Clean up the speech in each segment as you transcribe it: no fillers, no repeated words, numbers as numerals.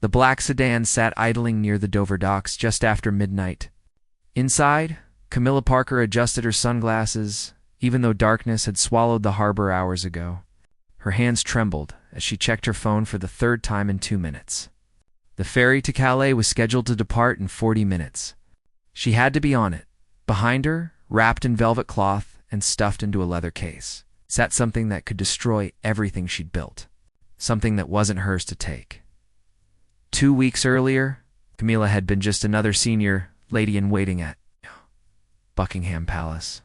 The black sedan sat idling near the Dover docks just after midnight. Inside, Camilla Parker adjusted her sunglasses, even though darkness had swallowed the harbor hours ago. Her hands trembled as she checked her phone for the third time in 2 minutes. The ferry to Calais was scheduled to depart in 40 minutes. She had to be on it. Behind her, wrapped in velvet cloth and stuffed into a leather case, sat something that could destroy everything she'd built. Something that wasn't hers to take. 2 weeks earlier, Camilla had been just another senior lady-in-waiting at Buckingham Palace.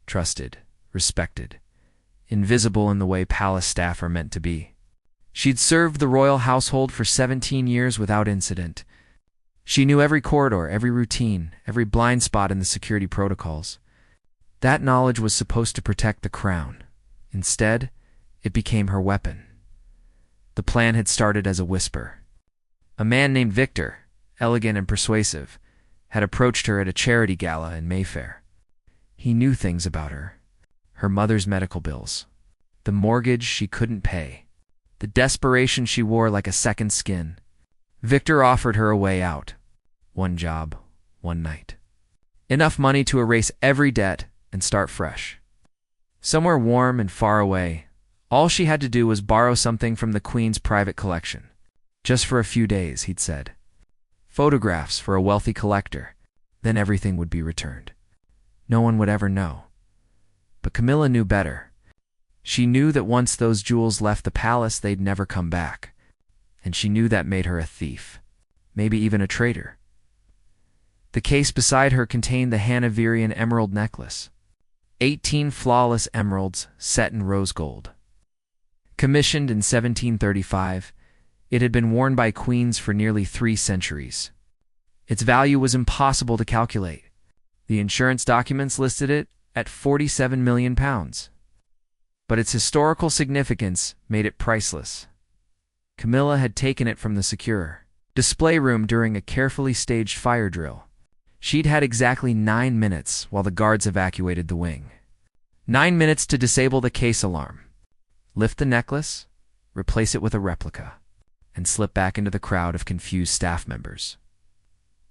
Trusted, respected, invisible in the way palace staff are meant to be. She'd served the royal household for 17 years without incident. She knew every corridor, every routine, every blind spot in the security protocols. That knowledge was supposed to protect the crown. Instead, it became her weapon. The plan had started as a whisper. A man named Victor, elegant and persuasive, had approached her at a charity gala in Mayfair. He knew things about her. Her mother's medical bills. The mortgage she couldn't pay. The desperation she wore like a second skin. Victor offered her a way out. One job, one night. Enough money to erase every debt and start fresh. Somewhere warm and far away, all she had to do was borrow something from the Queen's private collection. Just for a few days, he'd said. Photographs for a wealthy collector. Then everything would be returned. No one would ever know. But Camilla knew better. She knew that once those jewels left the palace, they'd never come back. And she knew that made her a thief. Maybe even a traitor. The case beside her contained the Hanoverian emerald necklace. 18 flawless emeralds set in rose gold. Commissioned in 1735, it had been worn by queens for nearly 3 centuries. Its value was impossible to calculate. The insurance documents listed it at £47 million. But its historical significance made it priceless. Camilla had taken it from the secure display room during a carefully staged fire drill. She'd had exactly 9 minutes while the guards evacuated the wing. 9 minutes to disable the case alarm, lift the necklace, replace it with a replica, and slip back into the crowd of confused staff members.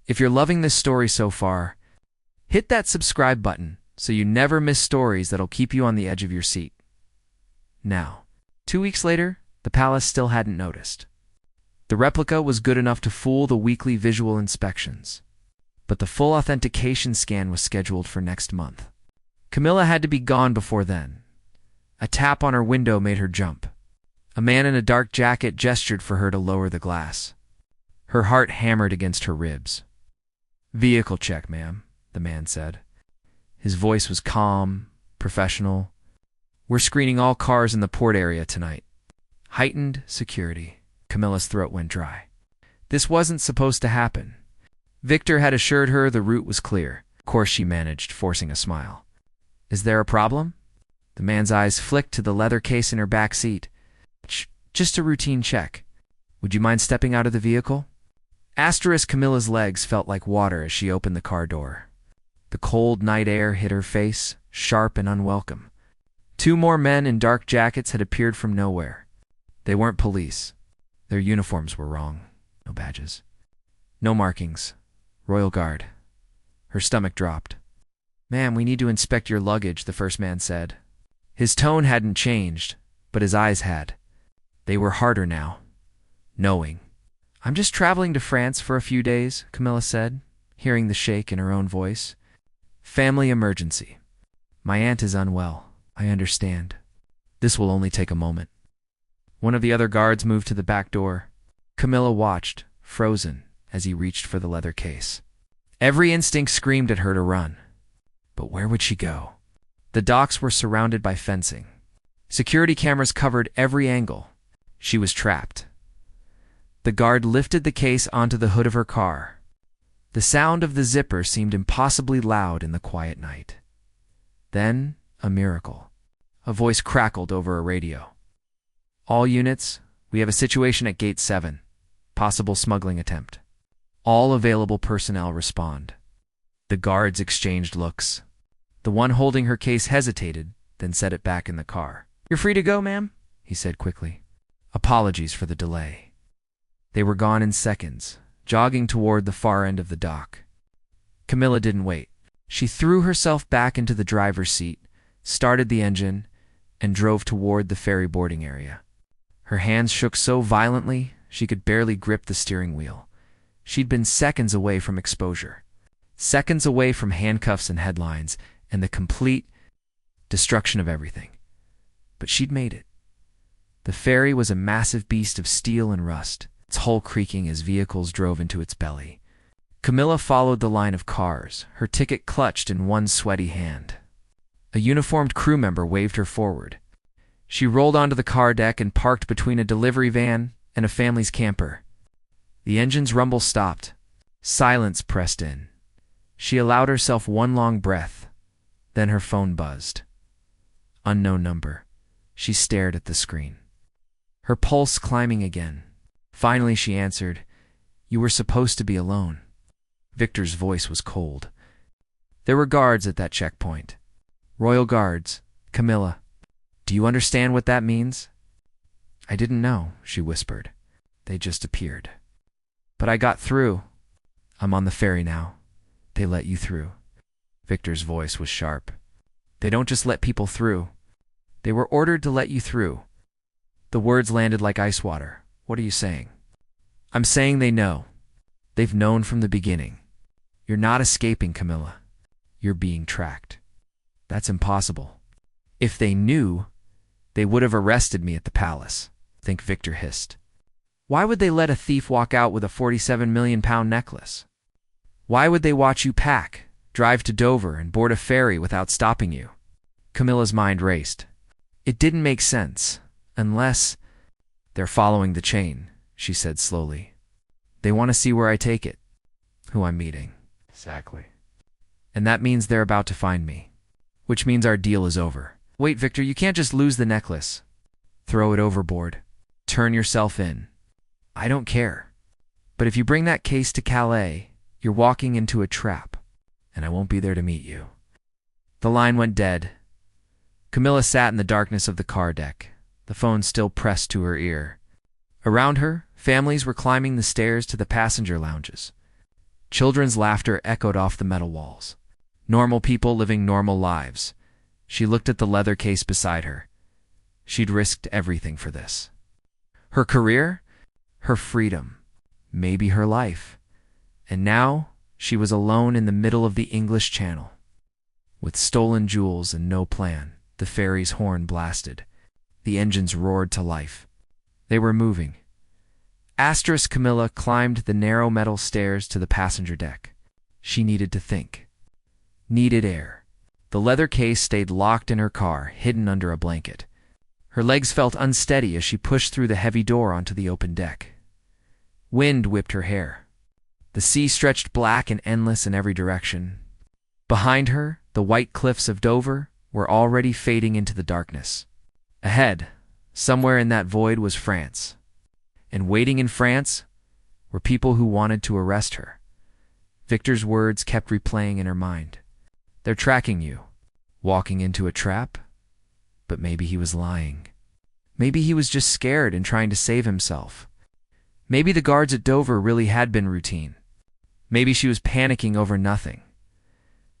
If you're loving this story so far, hit that subscribe button so you never miss stories that'll keep you on the edge of your seat. Now, 2 weeks later, the palace still hadn't noticed. The replica was good enough to fool the weekly visual inspections, but the full authentication scan was scheduled for next month. Camilla had to be gone before then. A tap on her window made her jump. A man in a dark jacket gestured for her to lower the glass. Her heart hammered against her ribs. "Vehicle check, ma'am," the man said. His voice was calm, professional. "We're screening all cars in the port area tonight." Heightened security. Camilla's throat went dry. This wasn't supposed to happen. Victor had assured her the route was clear. Of course, she managed, forcing a smile. "Is there a problem?" The man's eyes flicked to the leather case in her back seat. Just a routine check. Would you mind stepping out of the vehicle?" Camilla's legs felt like water as she opened the car door. The cold night air hit her face, sharp and unwelcome. 2 more men in dark jackets had appeared from nowhere. They weren't police. Their uniforms were wrong. No badges. No markings. Royal Guard. Her stomach dropped. "Ma'am, we need to inspect your luggage," the first man said. His tone hadn't changed, but his eyes had. They were harder now. Knowing. "I'm just traveling to France for a few days," Camilla said, hearing the shake in her own voice. "Family emergency. My aunt is unwell. I understand. This will only take a moment." One of the other guards moved to the back door. Camilla watched, frozen, as he reached for the leather case. Every instinct screamed at her to run. But where would she go? The docks were surrounded by fencing. Security cameras covered every angle. She was trapped. The guard lifted the case onto the hood of her car. The sound of the zipper seemed impossibly loud in the quiet night. Then, a miracle. A voice crackled over a radio. "All units, we have a situation at Gate 7. Possible smuggling attempt. All available personnel respond." The guards exchanged looks. The one holding her case hesitated, then set it back in the car. "You're free to go, ma'am," he said quickly. "Apologies for the delay." They were gone in seconds, jogging toward the far end of the dock. Camilla didn't wait. She threw herself back into the driver's seat, started the engine, and drove toward the ferry boarding area. Her hands shook so violently she could barely grip the steering wheel. She'd been seconds away from exposure, seconds away from handcuffs and headlines, and the complete destruction of everything. But she'd made it. The ferry was a massive beast of steel and rust, its hull creaking as vehicles drove into its belly. Camilla followed the line of cars, her ticket clutched in one sweaty hand. A uniformed crew member waved her forward. She rolled onto the car deck and parked between a delivery van and a family's camper. The engine's rumble stopped. Silence pressed in. She allowed herself one long breath. Then her phone buzzed. Unknown number. She stared at the screen, her pulse climbing again. Finally she answered. "You were supposed to be alone." Victor's voice was cold. There were guards at that checkpoint. Royal Guards. "Camilla, do you understand what that means?" "I didn't know," she whispered. "They just appeared. But I got through. I'm on the ferry now. They let you through." Victor's voice was sharp. "They don't just let people through. They were ordered to let you through." The words landed like ice water. "What are you saying?" "I'm saying they know. They've known from the beginning. You're not escaping, Camilla. You're being tracked." "That's impossible." "If they knew, they would have arrested me at the palace," Victor hissed. "Why would they let a thief walk out with a 47 million pound necklace? Why would they watch you pack, drive to Dover, and board a ferry without stopping you?" Camilla's mind raced. It didn't make sense, unless they're following the chain, she said slowly. "They want to see where I take it, who I'm meeting." Exactly. "And that means they're about to find me. Which means our deal is over." "Wait, Victor, you can't just lose the necklace. Throw it overboard. Turn yourself in. I don't care. But if you bring that case to Calais, you're walking into a trap, and I won't be there to meet you." The line went dead. Camilla sat in the darkness of the car deck, the phone still pressed to her ear. Around her, families were climbing the stairs to the passenger lounges. Children's laughter echoed off the metal walls. Normal people living normal lives. She looked at the leather case beside her. She'd risked everything for this. Her career, her freedom, maybe her life. And now she was alone in the middle of the English Channel. With stolen jewels and no plan, the ferry's horn blasted. The engines roared to life. They were moving. Camilla climbed the narrow metal stairs to the passenger deck. She needed to think. Needed air. The leather case stayed locked in her car, hidden under a blanket. Her legs felt unsteady as she pushed through the heavy door onto the open deck. Wind whipped her hair. The sea stretched black and endless in every direction. Behind her, the white cliffs of Dover were already fading into the darkness. Ahead, somewhere in that void, was France. And waiting in France were people who wanted to arrest her. Victor's words kept replaying in her mind. "They're tracking you. Walking into a trap?" But maybe he was lying. Maybe he was just scared and trying to save himself. Maybe the guards at Dover really had been routine. Maybe she was panicking over nothing.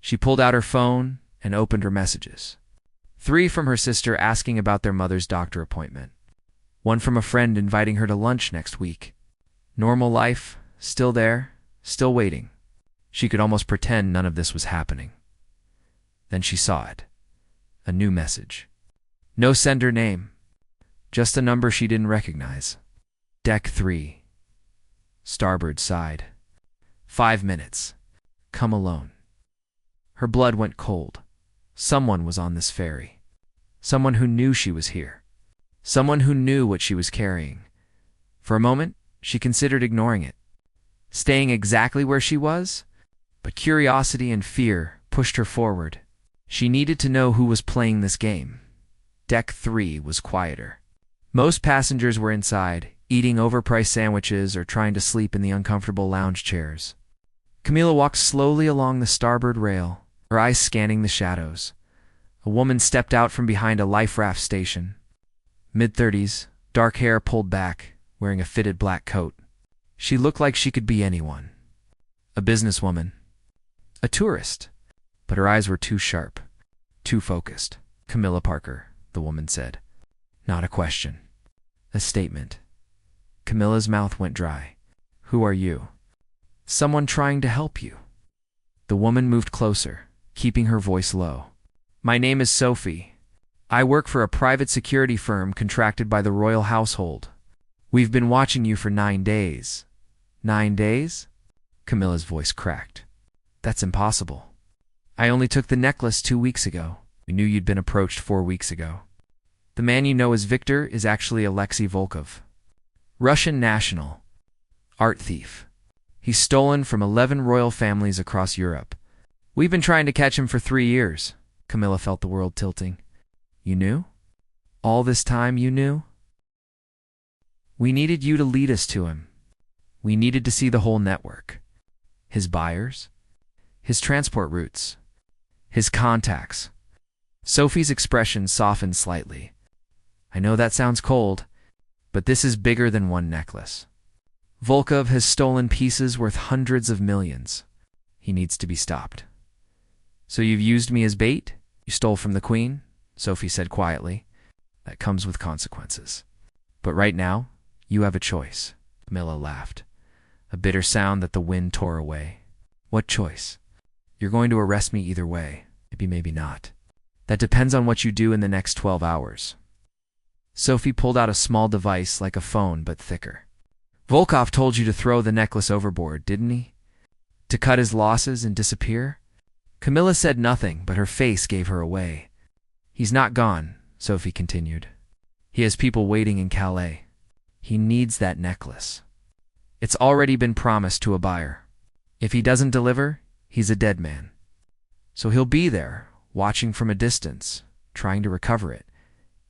She pulled out her phone and opened her messages. 3 from her sister asking about their mother's doctor appointment. 1 from a friend inviting her to lunch next week. Normal life, still there, still waiting. She could almost pretend none of this was happening. Then she saw it. A new message. No sender name. Just a number she didn't recognize. Deck 3. Starboard side. 5 minutes. Come alone. Her blood went cold. Someone was on this ferry. Someone who knew she was here. Someone who knew what she was carrying. For a moment, she considered ignoring it, staying exactly where she was, but curiosity and fear pushed her forward. She needed to know who was playing this game. Deck 3 was quieter. Most passengers were inside, eating overpriced sandwiches or trying to sleep in the uncomfortable lounge chairs. Camilla walked slowly along the starboard rail, her eyes scanning the shadows. A woman stepped out from behind a life raft station. Mid-30s, dark hair pulled back, wearing a fitted black coat. She looked like she could be anyone. A businesswoman. A tourist. But her eyes were too sharp. Too focused. Camilla Parker, the woman said. Not a question. A statement. Camilla's mouth went dry. Who are you? Someone trying to help you. The woman moved closer, keeping her voice low. My name is Sophie. I work for a private security firm contracted by the royal household. We've been watching you for 9 days. 9 days? Camilla's voice cracked. That's impossible. I only took the necklace 2 weeks ago. We knew you'd been approached 4 weeks ago. The man you know as Victor is actually Alexei Volkov. Russian national. Art thief. He's stolen from 11 royal families across Europe. We've been trying to catch him for 3 years. Camilla felt the world tilting. You knew? All this time you knew? We needed you to lead us to him. We needed to see the whole network. His buyers. His transport routes. His contacts. Sophie's expression softened slightly. I know that sounds cold, but this is bigger than one necklace. Volkov has stolen pieces worth hundreds of millions. He needs to be stopped. So you've used me as bait? You stole from the Queen? Sophie said quietly. That comes with consequences. But right now, you have a choice. Camilla laughed, a bitter sound that the wind tore away. What choice? You're going to arrest me either way. Maybe, maybe not. That depends on what you do in the next 12 hours. Sophie pulled out a small device like a phone, but thicker. Volkov told you to throw the necklace overboard, didn't he? To cut his losses and disappear? Camilla said nothing, but her face gave her away. He's not gone, Sophie continued. He has people waiting in Calais. He needs that necklace. It's already been promised to a buyer. If he doesn't deliver, he's a dead man. So he'll be there, watching from a distance, trying to recover it.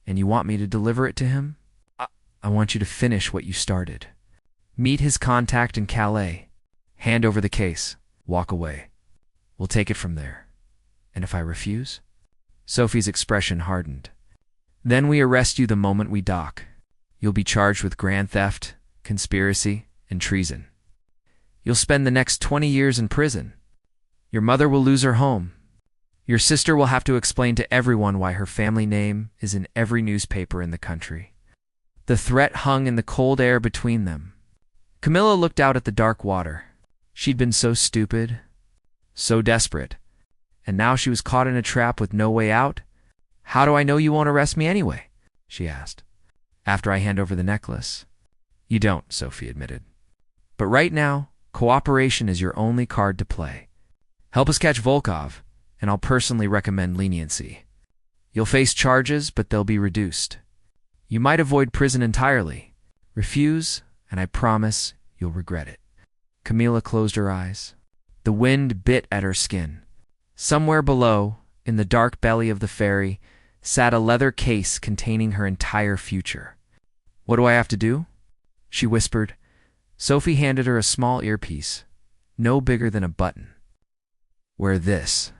And you want me to deliver it to him? I want you to finish what you started. Meet his contact in Calais. Hand over the case. Walk away. We'll take it from there. And if I refuse? Sophie's expression hardened. Then we arrest you the moment we dock. You'll be charged with grand theft, conspiracy, and treason. You'll spend the next 20 years in prison. Your mother will lose her home. Your sister will have to explain to everyone why her family name is in every newspaper in the country. The threat hung in the cold air between them. Camilla looked out at the dark water. She'd been so stupid, so desperate, and now she was caught in a trap with no way out. How do I know you won't arrest me anyway? She asked. After I hand over the necklace. You don't, Sophie admitted. But right now, cooperation is your only card to play. Help us catch Volkov, and I'll personally recommend leniency. You'll face charges, but they'll be reduced. You might avoid prison entirely. Refuse, and I promise you'll regret it. Camilla closed her eyes. The wind bit at her skin. Somewhere below, in the dark belly of the ferry, sat a leather case containing her entire future. What do I have to do? She whispered. Sophie handed her a small earpiece, no bigger than a button. Wear this.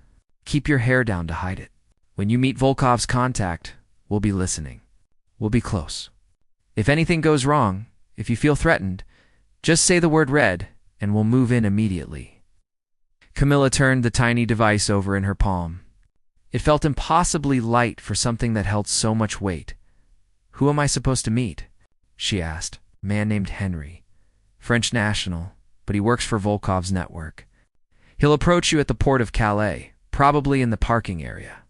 Keep your hair down to hide it. When you meet Volkov's contact, we'll be listening. We'll be close. If anything goes wrong, if you feel threatened, just say the word red, and we'll move in immediately. Camilla turned the tiny device over in her palm. It felt impossibly light for something that held so much weight. Who am I supposed to meet? She asked. A man named Henry. French national, but he works for Volkov's network. He'll approach you at the port of Calais, probably in the parking area.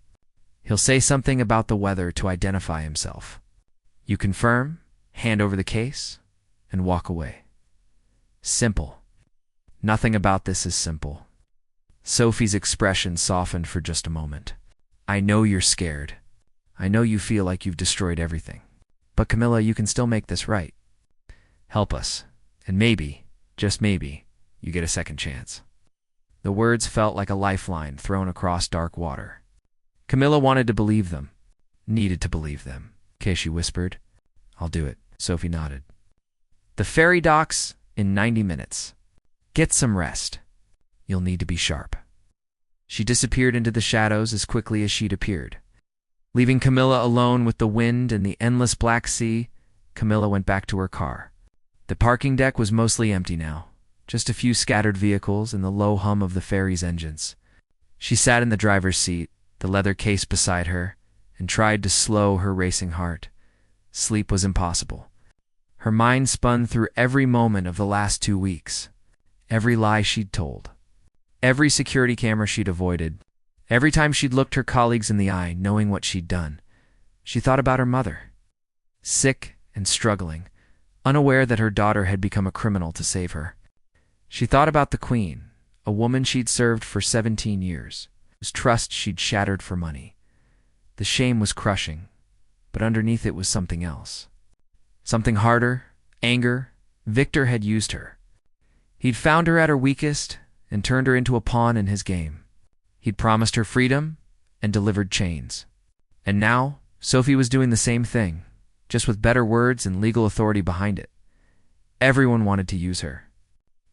He'll say something about the weather to identify himself. You confirm, hand over the case, and walk away. Simple. Nothing about this is simple. Sophie's expression softened for just a moment. I know you're scared. I know you feel like you've destroyed everything. But Camilla, you can still make this right. Help us, and maybe, just maybe, you get a second chance. The words felt like a lifeline thrown across dark water. Camilla wanted to believe them, needed to believe them. Okay, she whispered. I'll do it. Sophie nodded. The ferry docks in 90 minutes. Get some rest. You'll need to be sharp. She disappeared into the shadows as quickly as she'd appeared. Leaving Camilla alone with the wind and the endless black sea, Camilla went back to her car. The parking deck was mostly empty now, just a few scattered vehicles and the low hum of the ferry's engines. She sat in the driver's seat, the leather case beside her, and tried to slow her racing heart. Sleep was impossible. Her mind spun through every moment of the last 2 weeks, every lie she'd told, every security camera she'd avoided, every time she'd looked her colleagues in the eye knowing what she'd done. She thought about her mother, sick and struggling, unaware that her daughter had become a criminal to save her. She thought about the Queen, a woman she'd served for 17 years, whose trust she'd shattered for money. The shame was crushing, but underneath it was something else. Something harder, anger. Victor had used her. He'd found her at her weakest and turned her into a pawn in his game. He'd promised her freedom and delivered chains. And now, Sophie was doing the same thing, just with better words and legal authority behind it. Everyone wanted to use her.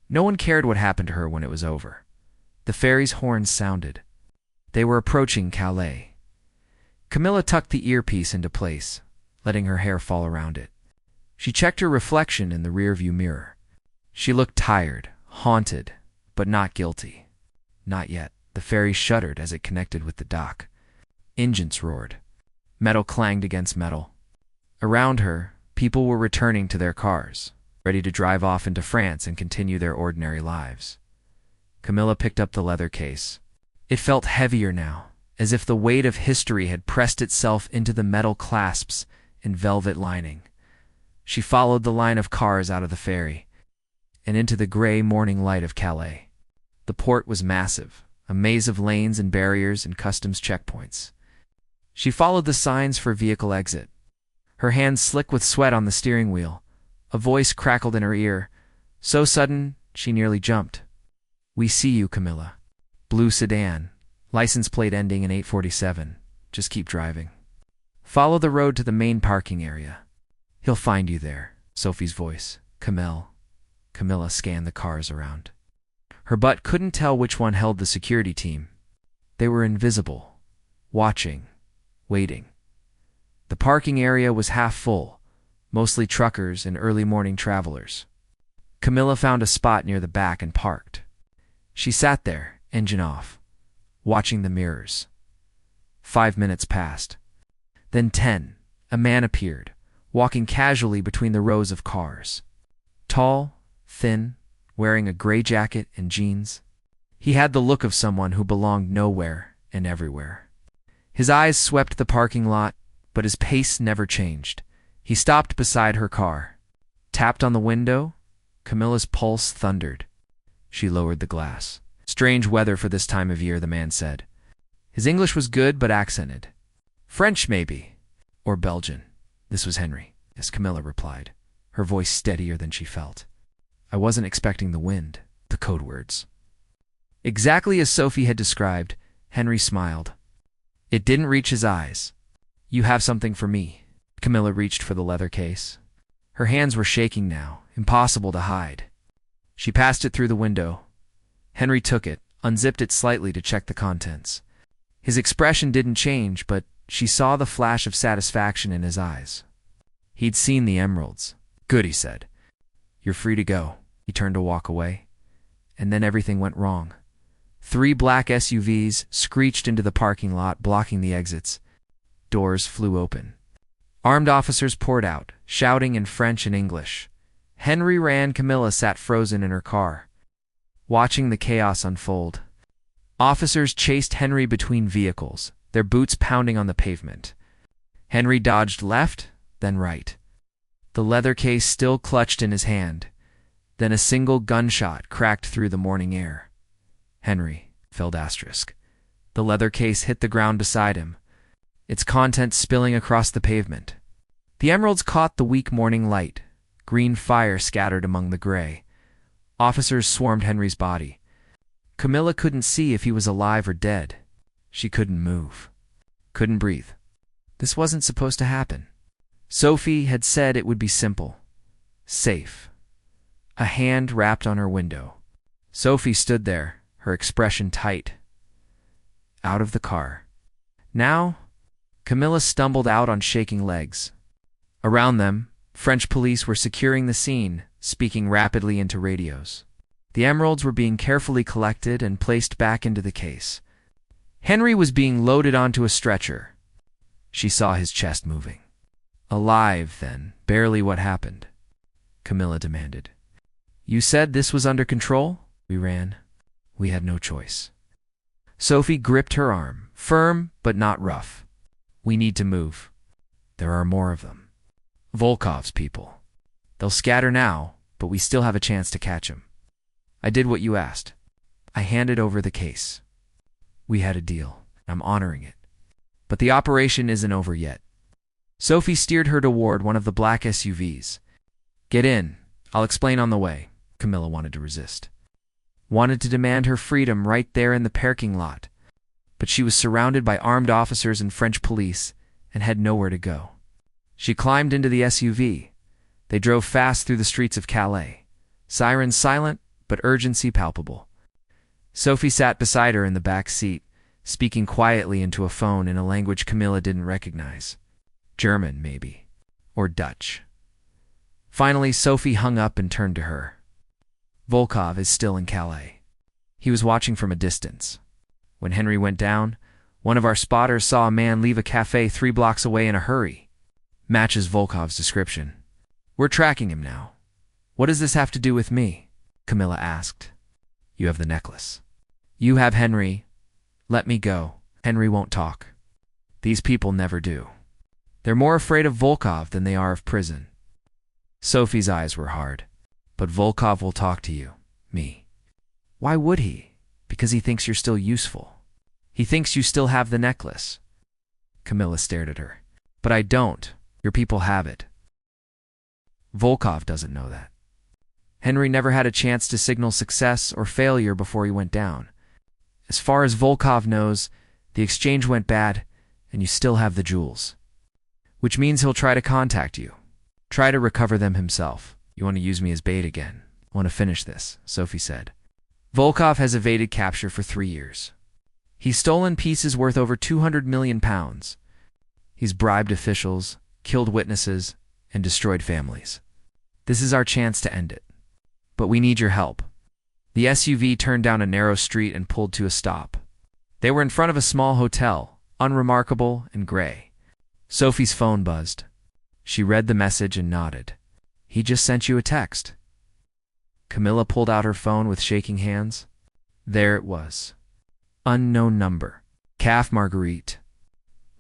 No one cared what happened to her when it was over. The ferry's horns sounded. They were approaching Calais. Camilla tucked the earpiece into place, letting her hair fall around it. She checked her reflection in the rearview mirror. She looked tired, haunted, but not guilty. Not yet. The ferry shuddered as it connected with the dock. Engines roared. Metal clanged against metal. Around her, people were returning to their cars, ready to drive off into France and continue their ordinary lives. Camilla picked up the leather case. It felt heavier now, as if the weight of history had pressed itself into the metal clasps and velvet lining. She followed the line of cars out of the ferry and into the gray morning light of Calais. The port was massive, a maze of lanes and barriers and customs checkpoints. She followed the signs for vehicle exit. Her hands slick with sweat on the steering wheel. A voice crackled in her ear, so sudden she nearly jumped. "We see you, Camilla. Blue sedan, license plate ending in 847. Just keep driving. Follow the road to the main parking area. He'll find you there." Sophie's voice. Camilla scanned the cars around. Her butt couldn't tell which one held the security team. They were invisible, watching, waiting. The parking area was half full, mostly truckers and early morning travelers. Camilla found a spot near the back and parked. She sat there, engine off, watching the mirrors. 5 minutes passed. Then 10. A man appeared, walking casually between the rows of cars. Tall, thin, wearing a gray jacket and jeans. He had the look of someone who belonged nowhere and everywhere. His eyes swept the parking lot, but his pace never changed. He stopped beside her car, tapped on the window. Camilla's pulse thundered. She lowered the glass. "Strange weather for this time of year," the man said. His English was good but accented. "French, maybe. Or Belgian." This was Henry. "Yes," Camilla replied, her voice steadier than she felt. "I wasn't expecting the wind." The code words. Exactly as Sophie had described, Henry smiled. It didn't reach his eyes. "You have something for me." Camilla reached for the leather case. Her hands were shaking now, impossible to hide. She passed it through the window. Henry took it, unzipped it slightly to check the contents. His expression didn't change, but she saw the flash of satisfaction in his eyes. He'd seen the emeralds. "Good," he said. "You're free to go." He turned to walk away. And then everything went wrong. 3 black SUVs screeched into the parking lot, blocking the exits. Doors flew open. Armed officers poured out, shouting in French and English. Henry ran. Camilla sat frozen in her car, watching the chaos unfold. Officers chased Henry between vehicles, their boots pounding on the pavement. Henry dodged left, then right. The leather case still clutched in his hand. Then a single gunshot cracked through the morning air. Henry felled asterisk. The leather case hit the ground beside him, its contents spilling across the pavement. The emeralds caught the weak morning light. Green fire scattered among the gray. Officers swarmed Henry's body. Camilla couldn't see if he was alive or dead. She couldn't move, couldn't breathe. This wasn't supposed to happen. Sophie had said it would be simple, safe. A hand rapped on her window. Sophie stood there, her expression tight. Out of the car. Now, Camilla stumbled out on shaking legs. Around them, French police were securing the scene, speaking rapidly into radios. The emeralds were being carefully collected and placed back into the case. Henry was being loaded onto a stretcher. She saw his chest moving. Alive, then. Barely. What happened? Camilla demanded. You said this was under control? We ran. We had no choice. Sophie gripped her arm, firm but not rough. We need to move. There are more of them. Volkov's people. They'll scatter now, but we still have a chance to catch him. I did what you asked. I handed over the case. We had a deal. I'm honoring it. But the operation isn't over yet. Sophie steered her toward one of the black SUVs. Get in. I'll explain on the way. Camilla wanted to resist. Wanted to demand her freedom right there in the parking lot. But she was surrounded by armed officers and French police and had nowhere to go. She climbed into the SUV. They drove fast through the streets of Calais. Sirens silent, but urgency palpable. Sophie sat beside her in the back seat, speaking quietly into a phone in a language Camilla didn't recognize. German, maybe. Or Dutch. Finally, Sophie hung up and turned to her. Volkov is still in Calais. He was watching from a distance. When Henry went down, one of our spotters saw a man leave a cafe 3 blocks away in a hurry. Matches Volkov's description. We're tracking him now. What does this have to do with me? Camilla asked. You have the necklace. You have Henry. Let me go. Henry won't talk. These people never do. They're more afraid of Volkov than they are of prison. Sophie's eyes were hard. But Volkov will talk to you. Me. Why would he? Because he thinks you're still useful. He thinks you still have the necklace. Camilla stared at her. But I don't. Your people have it. Volkov doesn't know that. Henry never had a chance to signal success or failure before he went down. As far as Volkov knows, the exchange went bad, and you still have the jewels. Which means he'll try to contact you. Try to recover them himself. You want to use me as bait again. I want to finish this, Sophie said. Volkov has evaded capture for 3 years. He's stolen pieces worth over 200 million pounds. He's bribed officials, killed witnesses, and destroyed families. This is our chance to end it. But we need your help. The SUV turned down a narrow street and pulled to a stop. They were in front of a small hotel, unremarkable and gray. Sophie's phone buzzed. She read the message and nodded. He just sent you a text. Camilla pulled out her phone with shaking hands. There it was. Unknown number. Caf Marguerite.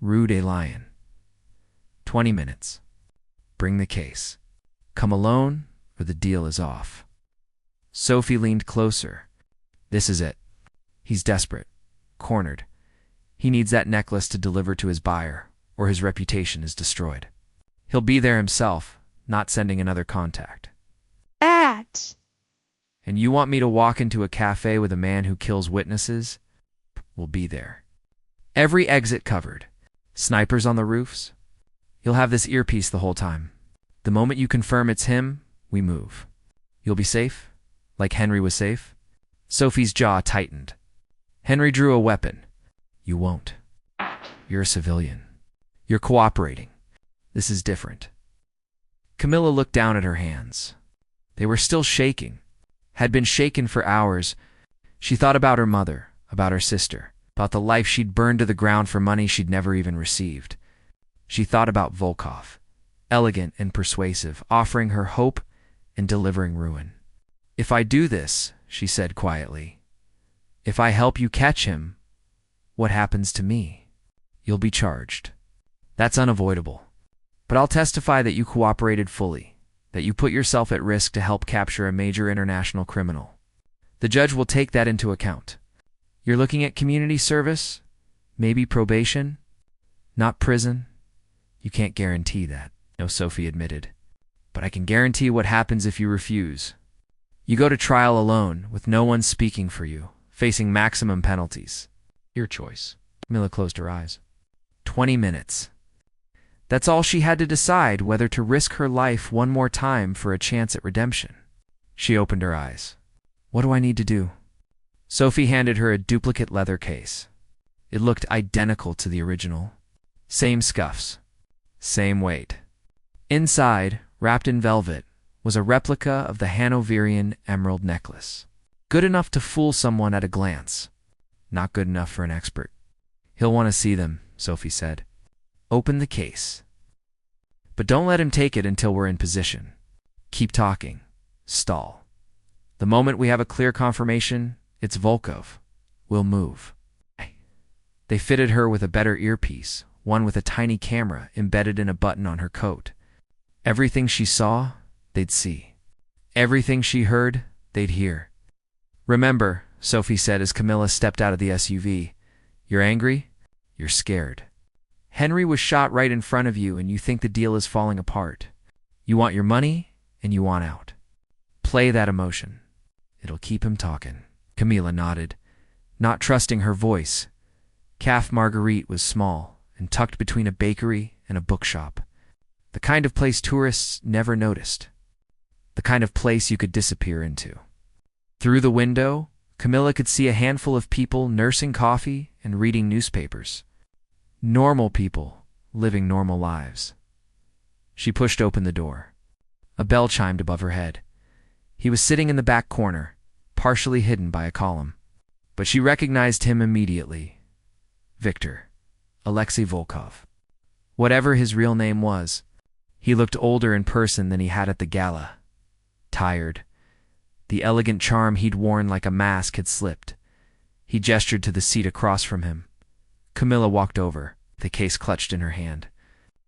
Rue des Lions. 20 minutes. Bring the case. Come alone, or the deal is off. Sophie leaned closer. This is it. He's desperate. Cornered. He needs that necklace to deliver to his buyer, or his reputation is destroyed. He'll be there himself, not sending another contact. And you want me to walk into a cafe with a man who kills witnesses? We'll be there. Every exit covered. Snipers on the roofs. You'll have this earpiece the whole time. The moment you confirm it's him, we move. You'll be safe? Like Henry was safe? Sophie's jaw tightened. Henry drew a weapon. You won't. You're a civilian. You're cooperating. This is different. Camilla looked down at her hands. They were still shaking. Had been shaken for hours. She thought about her mother, about her sister, about the life she'd burned to the ground for money she'd never even received. She thought about Volkov, elegant and persuasive, offering her hope and delivering ruin. If I do this, she said quietly, if I help you catch him, what happens to me? You'll be charged. That's unavoidable. But I'll testify that you cooperated fully, that you put yourself at risk to help capture a major international criminal. The judge will take that into account. You're looking at community service, maybe probation, not prison. You can't guarantee that, no, Sophie admitted. But I can guarantee what happens if you refuse. You go to trial alone, with no one speaking for you, facing maximum penalties. Your choice. Camilla closed her eyes. 20 minutes. That's all she had to decide, whether to risk her life one more time for a chance at redemption. She opened her eyes. What do I need to do? Sophie handed her a duplicate leather case. It looked identical to the original. Same scuffs. Same weight. Inside, wrapped in velvet, was a replica of the Hanoverian emerald necklace. Good enough to fool someone at a glance. Not good enough for an expert. He'll want to see them, Sophie said. Open the case. But don't let him take it until we're in position. Keep talking. Stall. The moment we have a clear confirmation, it's Volkov. We'll move. They fitted her with a better earpiece, one with a tiny camera embedded in a button on her coat. Everything she saw, they'd see. Everything she heard, they'd hear. Remember, Sophie said as Camilla stepped out of the SUV, you're angry? You're scared. Henry was shot right in front of you and you think the deal is falling apart. You want your money and you want out. Play that emotion. It'll keep him talking. Camilla nodded, not trusting her voice. Caf Marguerite was small and tucked between a bakery and a bookshop. The kind of place tourists never noticed. The kind of place you could disappear into. Through the window, Camilla could see a handful of people nursing coffee and reading newspapers. Normal people, living normal lives. She pushed open the door. A bell chimed above her head. He was sitting in the back corner, partially hidden by a column. But she recognized him immediately. Victor. Alexei Volkov. Whatever his real name was, he looked older in person than he had at the gala. Tired. The elegant charm he'd worn like a mask had slipped. He gestured to the seat across from him. Camilla walked over, the case clutched in her hand.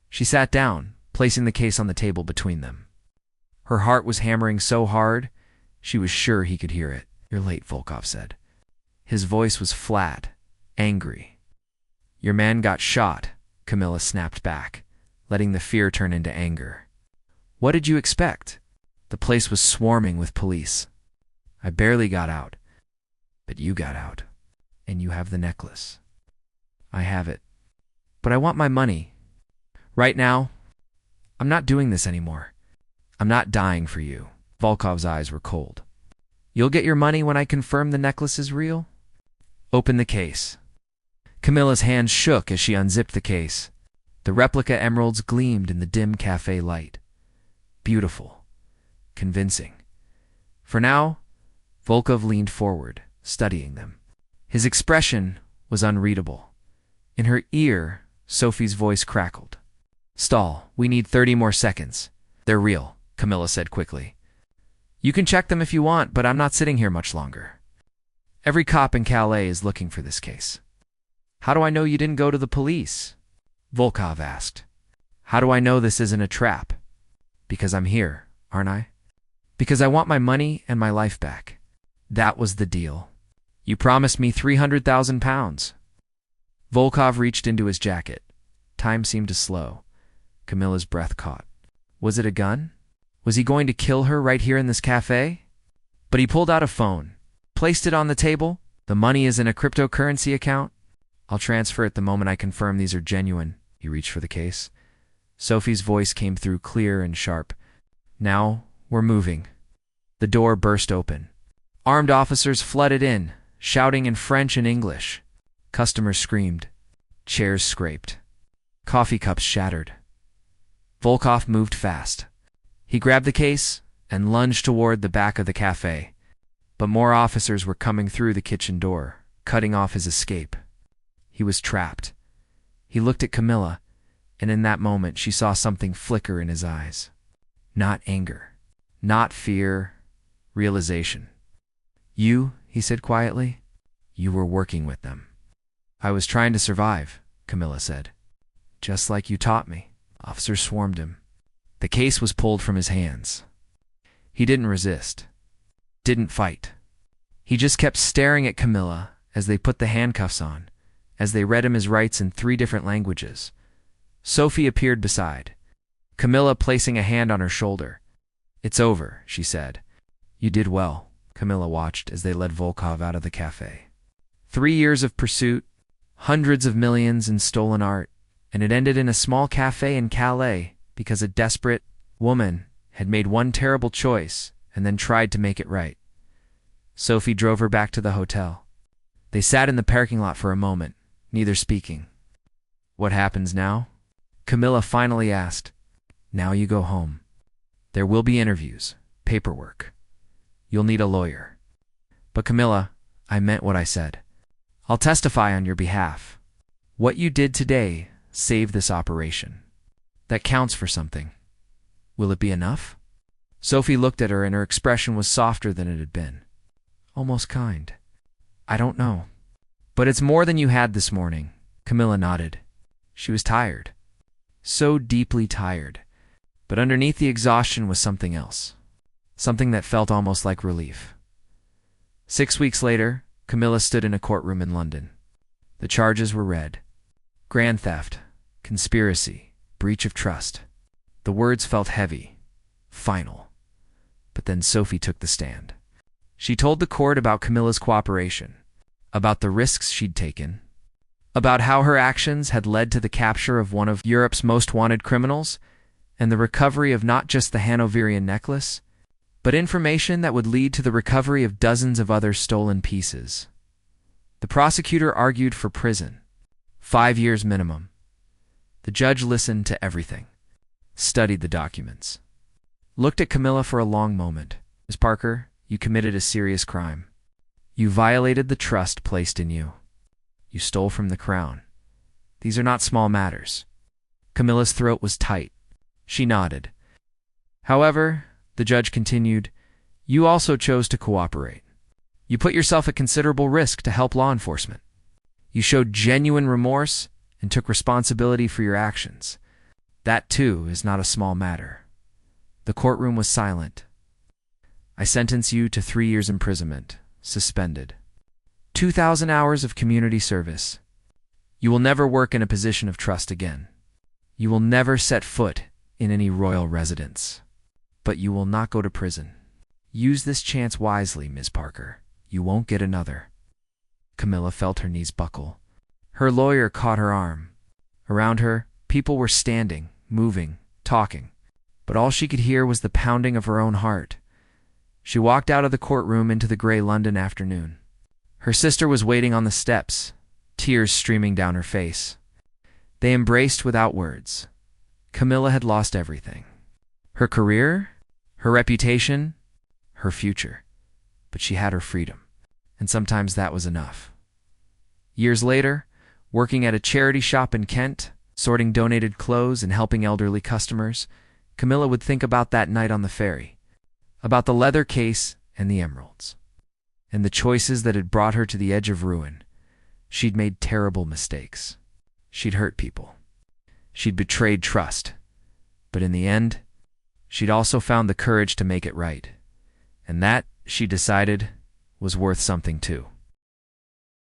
She sat down, placing the case on the table between them. Her heart was hammering so hard, she was sure he could hear it. You're late, Volkov said. His voice was flat, angry. Your man got shot, Camilla snapped back, letting the fear turn into anger. What did you expect? The place was swarming with police. I barely got out. But you got out. And you have the necklace. I have it. But I want my money. Right now, I'm not doing this anymore. I'm not dying for you. Volkov's eyes were cold. You'll get your money when I confirm the necklace is real? Open the case. Camilla's hands shook as she unzipped the case. The replica emeralds gleamed in the dim cafe light. Beautiful. Convincing. For now, Volkov leaned forward, studying them. His expression was unreadable. In her ear, Sophie's voice crackled. Stall, we need 30 more seconds. They're real, Camilla said quickly. You can check them if you want, but I'm not sitting here much longer. Every cop in Calais is looking for this case. How do I know you didn't go to the police? Volkov asked. How do I know this isn't a trap? Because I'm here, aren't I? Because I want my money and my life back. That was the deal. You promised me 300,000 pounds. Volkov reached into his jacket. Time seemed to slow. Camilla's breath caught. Was it a gun? Was he going to kill her right here in this cafe? But he pulled out a phone, placed it on the table. The money is in a cryptocurrency account. I'll transfer it the moment I confirm these are genuine. He reached for the case. Sophie's voice came through clear and sharp. Now, we're moving. The door burst open. Armed officers flooded in, shouting in French and English. Customers screamed. Chairs scraped. Coffee cups shattered. Volkov moved fast. He grabbed the case and lunged toward the back of the cafe. But more officers were coming through the kitchen door, cutting off his escape. He was trapped. He looked at Camilla, and in that moment she saw something flicker in his eyes. Not anger. Not fear. Realization. You, he said quietly, you were working with them. I was trying to survive, Camilla said. Just like you taught me. Officers swarmed him. The case was pulled from his hands. He didn't resist. Didn't fight. He just kept staring at Camilla as they put the handcuffs on, as they read him his rights in 3 different languages. Sophie appeared beside, Camilla placing a hand on her shoulder. It's over, she said. You did well. Camilla watched as they led Volkov out of the cafe. 3 years of pursuit, hundreds of millions in stolen art, and it ended in a small cafe in Calais because a desperate woman had made one terrible choice and then tried to make it right. Sophie drove her back to the hotel. They sat in the parking lot for a moment, neither speaking. What happens now? Camilla finally asked. Now you go home. There will be interviews, paperwork. You'll need a lawyer. But Camilla, I meant what I said. I'll testify on your behalf. What you did today saved this operation. That counts for something. Will it be enough? Sophie looked at her and her expression was softer than it had been. Almost kind. I don't know. But it's more than you had this morning. Camilla nodded. She was tired. So deeply tired. But underneath the exhaustion was something else. Something that felt almost like relief. 6 weeks later, Camilla stood in a courtroom in London. The charges were read. Grand theft, conspiracy, breach of trust. The words felt heavy, final. But then Sophie took the stand. She told the court about Camilla's cooperation, about the risks she'd taken, about how her actions had led to the capture of one of Europe's most wanted criminals and the recovery of not just the Hanoverian necklace, but information that would lead to the recovery of dozens of other stolen pieces. The prosecutor argued for prison, 5 years minimum. The judge listened to everything, studied the documents, looked at Camilla for a long moment. Ms. Parker, you committed a serious crime. You violated the trust placed in you. You stole from the crown. These are not small matters. Camilla's throat was tight. She nodded. However, the judge continued, you also chose to cooperate. You put yourself at considerable risk to help law enforcement. You showed genuine remorse and took responsibility for your actions. That, too, is not a small matter. The courtroom was silent. I sentence you to 3 years imprisonment, suspended. 2,000 hours of community service. You will never work in a position of trust again. You will never set foot in any royal residence. But you will not go to prison. Use this chance wisely, Ms. Parker. You won't get another. Camilla felt her knees buckle. Her lawyer caught her arm. Around her, people were standing, moving, talking. But all she could hear was the pounding of her own heart. She walked out of the courtroom into the gray London afternoon. Her sister was waiting on the steps, tears streaming down her face. They embraced without words. Camilla had lost everything. Her career, her reputation, her future. But she had her freedom, and sometimes that was enough. Years later, working at a charity shop in Kent, sorting donated clothes and helping elderly customers, Camilla would think about that night on the ferry, about the leather case and the emeralds, and the choices that had brought her to the edge of ruin. She'd made terrible mistakes. She'd hurt people. She'd betrayed trust. But in the end, she'd also found the courage to make it right. And that, she decided, was worth something too.